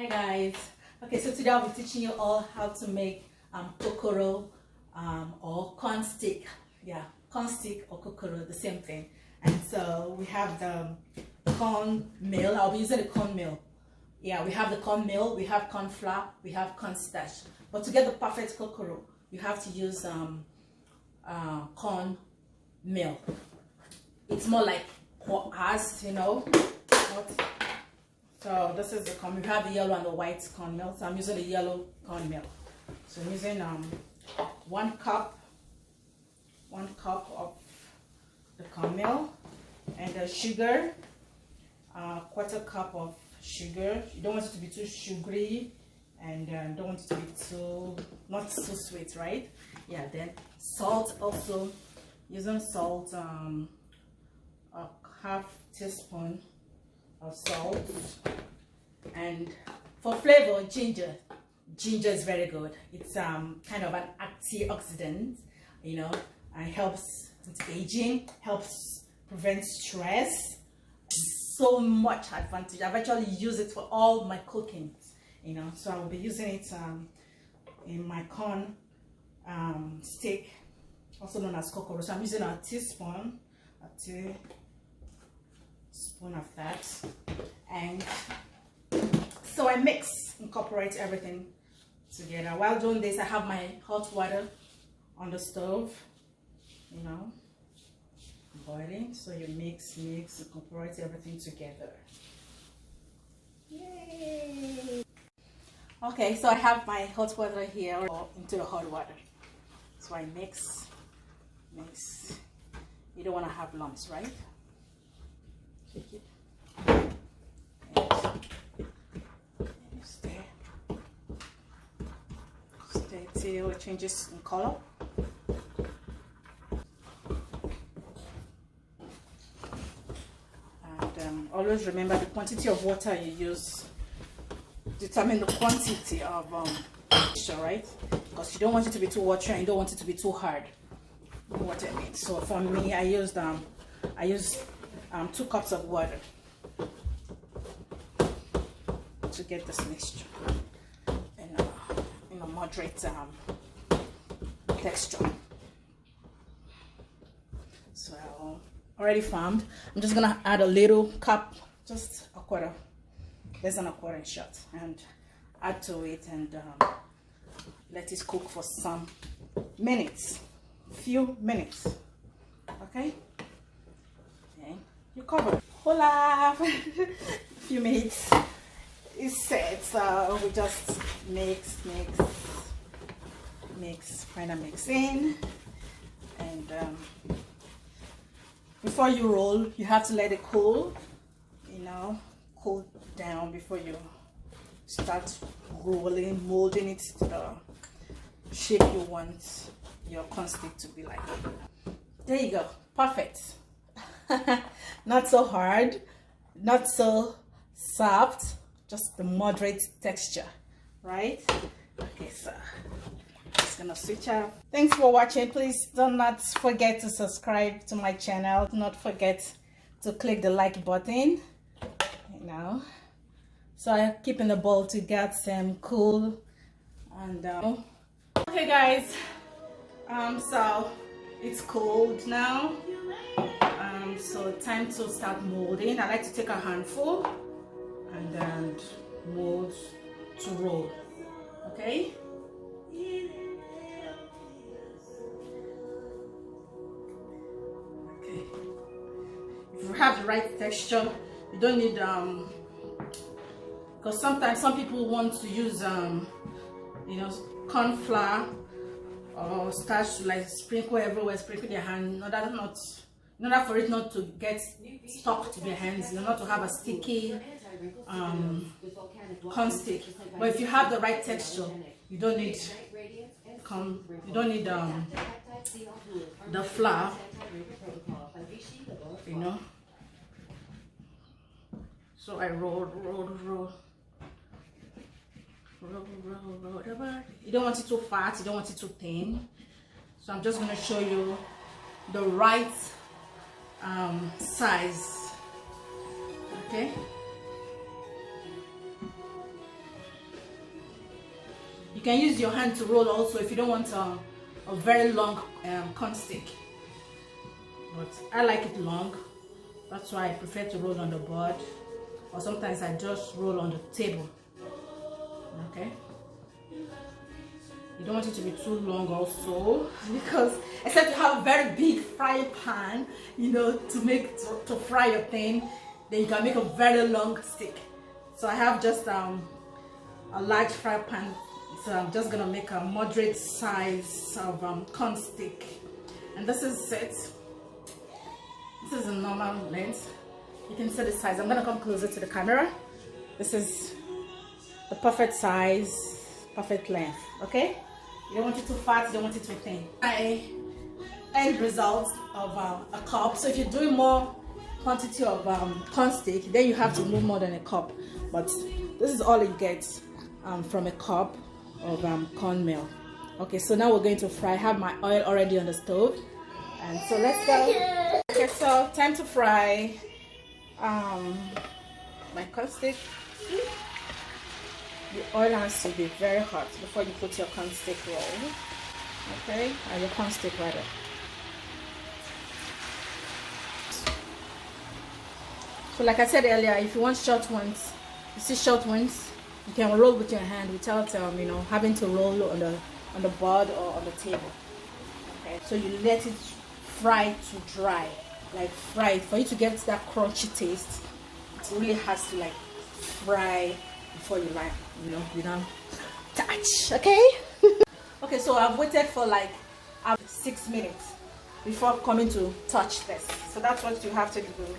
Guys, okay, so today I'll be teaching you all how to make kokoro or corn stick. Yeah, corn stick or kokoro, the same thing. And so we have the cornmeal. I'll be using the cornmeal. Yeah, we have the cornmeal, we have corn flour, we have corn starch. But to get the perfect kokoro, you have to use corn meal. It's more like ours, you know. So this is the cornmeal. We have the yellow and the white cornmeal. So I'm using the yellow cornmeal. So I'm using 1 cup of the cornmeal, and the sugar, 1/4 cup of sugar. You don't want it to be too sugary, and don't want it to be not too sweet, right? Yeah. Then salt, also using salt, a 1/2 teaspoon of salt, and for flavor, ginger is very good. It's kind of an antioxidant, you know, and helps with aging, helps prevent stress. So much advantage. I've actually used it for all my cooking, you know, so I will be using it in my corn stick, also known as kokoro. So I'm using a teaspoon of that, and so I incorporate everything together. While doing this, I have my hot water on the stove, you know, boiling. So you mix, incorporate everything together. Yay! Okay, so I have my hot water here into the hot water. So I mix. You don't want to have lumps, right? Shake it. And stir till it changes in color. And always remember the quantity of water you use determine the quantity of mixture, right? Because you don't want it to be too watery and you don't want it to be too hard. You know what I mean? So for me, I used 2 cups of water to get this mixture in a moderate texture. So already formed. I'm just gonna add a little cup, just a quarter, less than a quarter shot, and add to it, and let it cook for some minutes, few minutes. Okay. You cover. Hola! A few minutes is set, so we just mix, kind of mix in, and before you roll, you have to let it cool, you know, cool down before you start rolling, molding it to the shape you want your corn stick to be like. There you go, perfect. Not so hard, not so soft, just the moderate texture, right? Okay, so just gonna switch up. Thanks for watching. Please do not forget to subscribe to my channel. Do not forget to click the like button, you know, so I keep in the bowl to get some cool. And okay guys, so it's cold now. So time to start molding. I like to take a handful and then mold to roll. Okay. Okay. If you have the right texture, you don't need because sometimes some people want to use you know, corn flour or starch to like sprinkle everywhere, sprinkle their hand. No, that's not. In order for it not to get stuck to your hands, in order to have a sticky corn stick. But if you have the right texture, you don't need the flour, you know. So I roll. You don't want it too fat, you don't want it too thin. So I'm just going to show you the right size. Okay. You can use your hand to roll also if you don't want a very long corn stick. But I like it long. That's why I prefer to roll on the board. Or sometimes I just roll on the table. Okay? You don't want it to be too long also, because except you have a very big frying pan, you know, to fry your thing, then you can make a very long stick. So I have just a large fry pan, so I'm just gonna make a moderate size of corn stick. And this is it. This is a normal length. You can see the size. I'm gonna come closer to the camera. This is the perfect size, perfect length. Okay? You don't want it too fat, you don't want it too thin. My end result of a cup. So if you're doing more quantity of corn stick, then you have to move more than a cup. But this is all you get from a cup of cornmeal. Okay, so now we're going to fry. I have my oil already on the stove, and so let's go. Okay, so time to fry my corn stick. The oil has to be very hot before you put your corn stick roll. Okay, and your corn stick rather. So like I said earlier, if you want short ones, you see short ones, you can roll with your hand without you know, having to roll on the board or on the table. Okay, so you let it fry to dry, like fry it. For you to get that crunchy taste, it really has to like fry before you like, you know, touch. Okay. Okay, so I've waited for like 6 minutes before coming to touch this. So that's what you have to do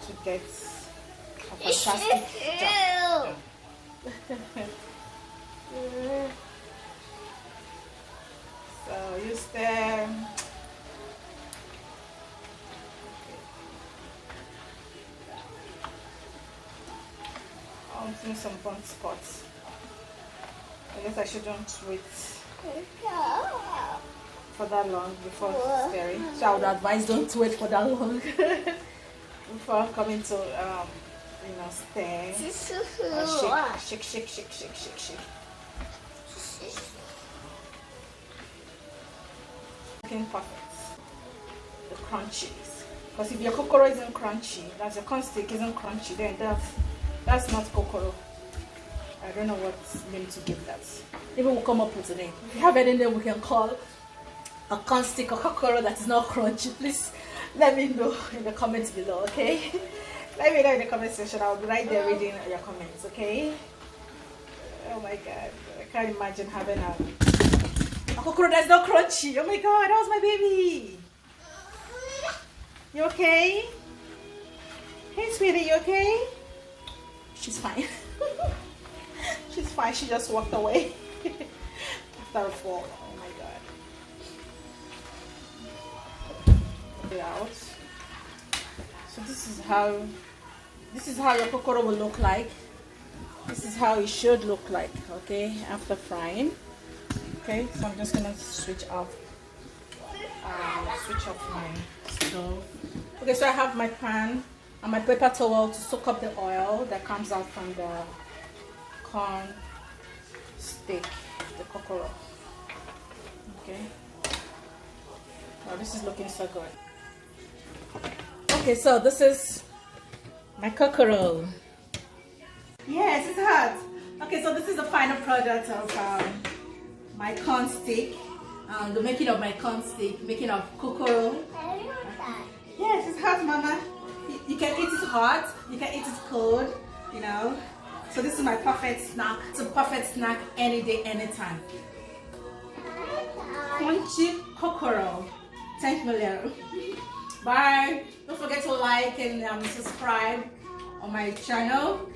to get a fantastic job. So use them. I'm seeing some burnt spots. I guess I shouldn't wait for that long before stirring. So I would advise don't wait for that long before coming to you know, stir. Shake. Looking perfect. The crunchies. Because if your kokoro isn't crunchy, that's your corn stick isn't crunchy, then that's not kokoro. I don't know what name to give that. Maybe we'll come up with a name. If you have any name we can call a corn stick or kokoro that is not crunchy, please let me know in the comments below, okay? Let me know in the comment section. I'll be right there reading your comments, okay? Oh my god, I can't imagine having a kokoro that's not crunchy. Oh my god, that was my baby. You okay? Hey sweetie, you okay? She's fine. She's fine. She just walked away after a fall. Oh my god. Get it out. So this is how your kokoro will look like. This is how it should look like, okay, after frying. Okay, so I'm just gonna switch off my stove. Okay, so I have my pan and my paper towel to soak up the oil that comes out from the corn stick, the kokoro. Okay. Oh, this is looking so good. Okay, so this is my kokoro. Yes, it's hot. Okay, so this is the final product of my corn stick. The making of my corn stick, making of kokoro. Yes, it's hot, Mama. You can eat it hot, you can eat it cold, you know. So this is my perfect snack. It's a perfect snack any day, anytime. Crunchy kokoro. Thank you, Leo. Bye. Don't forget to like and subscribe on my channel.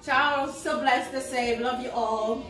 Ciao. So blessed to say. Love you all.